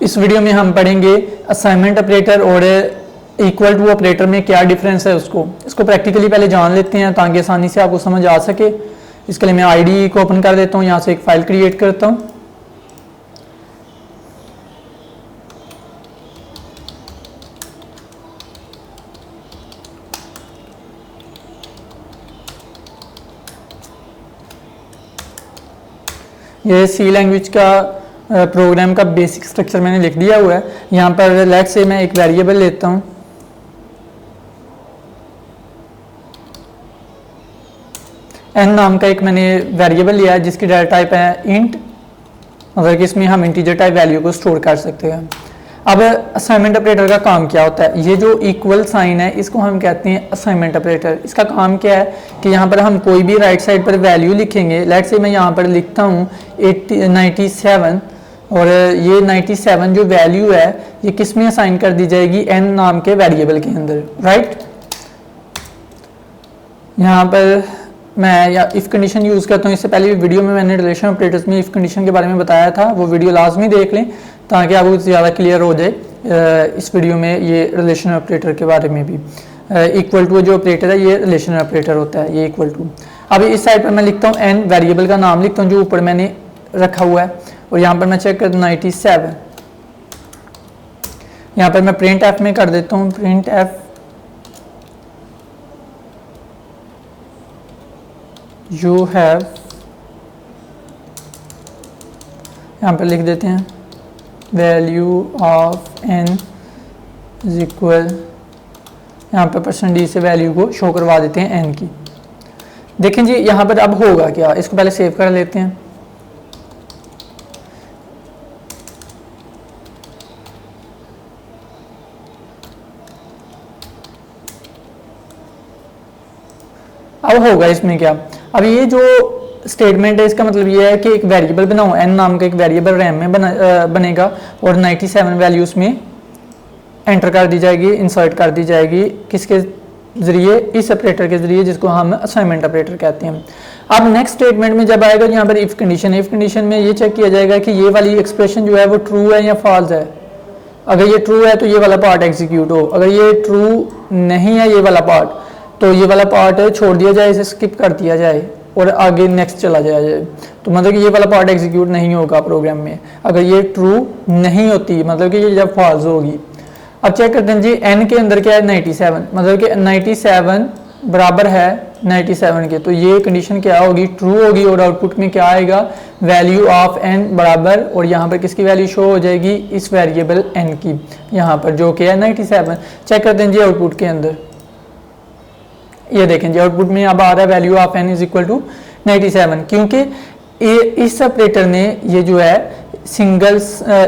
इस वीडियो में हम पढ़ेंगे असाइनमेंट ऑपरेटर और इक्वल टू ऑपरेटर में क्या डिफरेंस है इसको प्रैक्टिकली पहले जान लेते हैं ताकि आसानी से आपको समझ आ सके। इसके लिए मैं आईडी को ओपन कर देता हूँ, यहाँ से एक फ़ाइल क्रिएट करता हूँ। ये सी लैंग्वेज का प्रोग्राम का बेसिक स्ट्रक्चर मैंने लिख दिया हुआ है। यहाँ पर लेट से मैं एक वेरिएबल लेता हूँ, एन नाम का एक मैंने वेरिएबल लिया है जिसकी डाटा टाइप है इंट, मतलब कि इसमें हम इंटीजर टाइप वैल्यू को स्टोर कर सकते हैं। अब असाइनमेंट ऑपरेटर का काम क्या होता है, ये जो इक्वल साइन है इसको हम कहते हैं असाइनमेंट ऑपरेटर। इसका काम क्या है कि यहाँ पर हम कोई भी राइट साइड पर वैल्यू लिखेंगे। लेट से मैं यहाँ पर लिखता हूँ 97 और ये 97 जो वैल्यू है ये किस में असाइन कर दी जाएगी, एन नाम के वेरिएबल के अंदर, राइट। यहाँ पर मैं या इफ़ कंडीशन यूज़ करता हूँ। इससे पहले वीडियो में मैंने रिलेशन ऑपरेटर्स में इफ़ कंडीशन के बारे में बताया था, वो वीडियो लाजमी देख लें ताकि आपको ज़्यादा क्लियर हो जाए। इस वीडियो में ये रिलेशन ऑपरेटर के बारे में भी, इक्वल टू जो ऑपरेटर है ये रिलेशन ऑपरेटर होता है, ये इक्वल टू। अब इस साइड पर मैं लिखता हूँ एन, वेरिएबल का नाम लिखता हूँ जो ऊपर मैंने रखा हुआ है, और यहाँ पर मैं चेक कर 97। यहाँ पर मैं प्रिंट एफ में कर देता हूँ, प्रिंट एफ यू हैव, यहाँ पर लिख देते हैं value of N is equal, यहाँ पर %d से वैल्यू को शो करवा देते हैं एन की। देखें जी यहाँ पर अब होगा क्या, इसको पहले सेव कर लेते हैं। अब होगा इसमें क्या, अब ये जो स्टेटमेंट है इसका मतलब ये है कि एक वेरिएबल बनाओ, एन नाम का एक वेरिएबल रैम में बनेगा और 97 वैल्यूज में एंटर कर दी जाएगी, इंसर्ट कर दी जाएगी। किसके ज़रिए, इस ऑपरेटर के ज़रिए जिसको हम असाइनमेंट ऑपरेटर कहते हैं। अब नेक्स्ट स्टेटमेंट में जब आएगा यहाँ पर इफ़ कंडीशन है, इफ़ कंडीशन में ये चेक किया जाएगा कि ये वाली एक्सप्रेशन जो है वो ट्रू है या फॉल्स है। अगर ये ट्रू है तो ये वाला पार्ट एग्जीक्यूट हो, अगर ये ट्रू नहीं है ये वाला पार्ट तो ये वाला पार्ट छोड़ दिया जाए, इसे स्किप कर दिया जाए और आगे नेक्स्ट चला जाए। तो मतलब कि ये वाला पार्ट एग्जीक्यूट नहीं होगा प्रोग्राम में अगर ये ट्रू नहीं होती, मतलब कि ये जब फॉल्स होगी। अब चेक करते हैं जी एन के अंदर क्या है 97, मतलब कि 97 बराबर है 97 के, तो ये कंडीशन क्या होगी, ट्रू होगी और आउटपुट में क्या आएगा, वैल्यू ऑफ एन बराबर, और यहाँ पर किसकी वैल्यू शो हो जाएगी, इस वेरिएबल एन की, यहाँ पर जो कि है 97। चेक करते हैं जी आउटपुट के अंदर, ये देखें जी आउटपुट में अब आ रहा है value of N is equal to 97, क्योंकि इस ऑपरेटर ने ये जो है सिंगल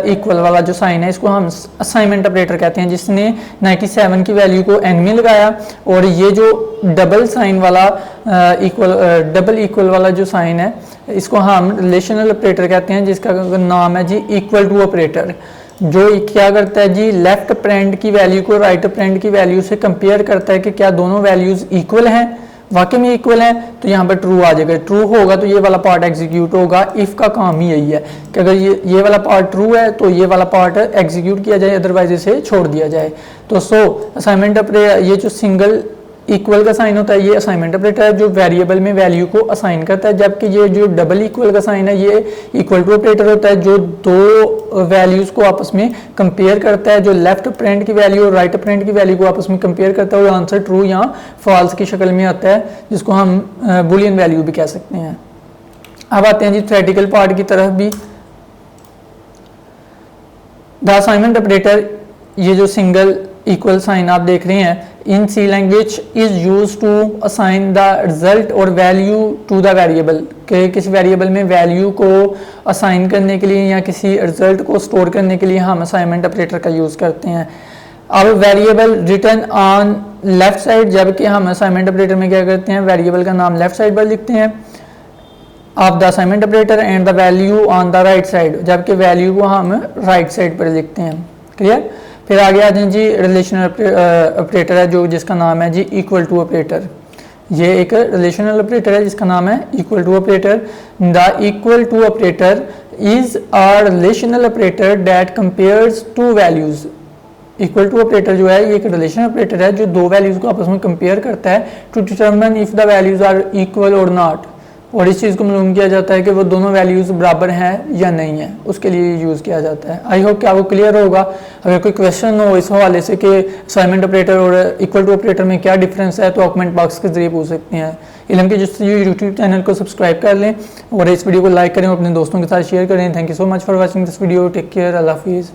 इक्वल वाला जो साइन है इसको हम असाइनमेंट ऑपरेटर कहते हैं, जिसने 97 की वैल्यू को एन में लगाया, और ये जो डबल साइन वाला डबल इक्वल वाला जो साइन है इसको हम रिलेशनल ऑपरेटर कहते हैं, जिसका नाम है जी इक्वल टू ऑपरेटर, जो क्या करता है जी लेफ्ट पैरेंट की वैल्यू को राइट पैरेंट की वैल्यू से कंपेयर करता है कि क्या दोनों वैल्यूज इक्वल हैं, वाकई में इक्वल है तो यहाँ पर ट्रू आ जाएगा। ट्रू होगा तो ये वाला पार्ट एग्जीक्यूट होगा। इफ़ का काम ही यही है कि अगर ये वाला पार्ट ट्रू है तो ये वाला पार्ट एग्जीक्यूट किया जाए, अदरवाइज इसे छोड़ दिया जाए। तो असाइनमेंट ऑपरेटर, ये जो सिंगल इक्वल का साइन होता है ये असाइनमेंट ऑपरेटर है जो वेरिएबल में वैल्यू को असाइन करता है, जबकि ये जो डबल इक्वल का साइन है ये इक्वल टू ऑपरेटर होता है जो दो वैल्यूज को आपस में कंपेयर करता है, जो लेफ्ट पैरेंट की वैल्यू और राइट पैरेंट की वैल्यू को आपस में कंपेयर करता है और आंसर ट्रू या फॉल्स की शक्ल में आता है, जिसको हम बुलियन वैल्यू भी कह सकते हैं। अब आते हैं जी थ्योरेटिकल पार्ट की तरफ भी। द असाइनमेंट ऑपरेटर, ये जो सिंगल इक्वल साइन आप देख रहे हैं, in C language is use to assign the result और वैल्यू टू द वेरिएबल, कि किसी वेरिएबल में वैल्यू को असाइन करने के लिए या किसी रिजल्ट को स्टोर करने के लिए हम असाइनमेंट ऑपरेटर का यूज़ करते हैं। अब variable return on left side, जबकि हम असाइनमेंट ऑपरेटर में क्या करते हैं, वेरिएबल का नाम लेफ्ट साइड पर लिखते हैं of the assignment operator and the value on the right side, जबकि वैल्यू को हम राइट साइड पर लिखते हैं। क्लियर। फिर आगे आ जाए जी रिलेशनल ऑपरेटर है जो जिसका नाम है जी इक्वल टू ऑपरेटर। ये एक रिलेशनल ऑपरेटर है जिसका नाम है equal to operator. The equal to operator is a relational operator that compares two values. Equal to operator जो है ये एक रिलेशन ऑपरेटर है जो दो वैल्यूज को आपस में कंपेयर करता है to determine if the values are equal और नॉट, और इस चीज़ को मालूम किया जाता है कि वो दोनों वैल्यूज बराबर हैं या नहीं है, उसके लिए यूज़ किया जाता है। आई होप कि आपको क्लियर होगा। अगर कोई क्वेश्चन हो इस हवाले से कि असाइनमेंट ऑपरेटर और इक्वल टू ऑपरेटर में क्या डिफरेंस है तो आप कमेंट बॉक्स के जरिए पूछ सकते हैं। इल्म के जिस यूट्यूब चैनल को सब्सक्राइब कर लें और इस वीडियो को लाइक करें और अपने दोस्तों के साथ शेयर करें। Thank you so much for watching this video. Take care. अल्लाह हाफिज़।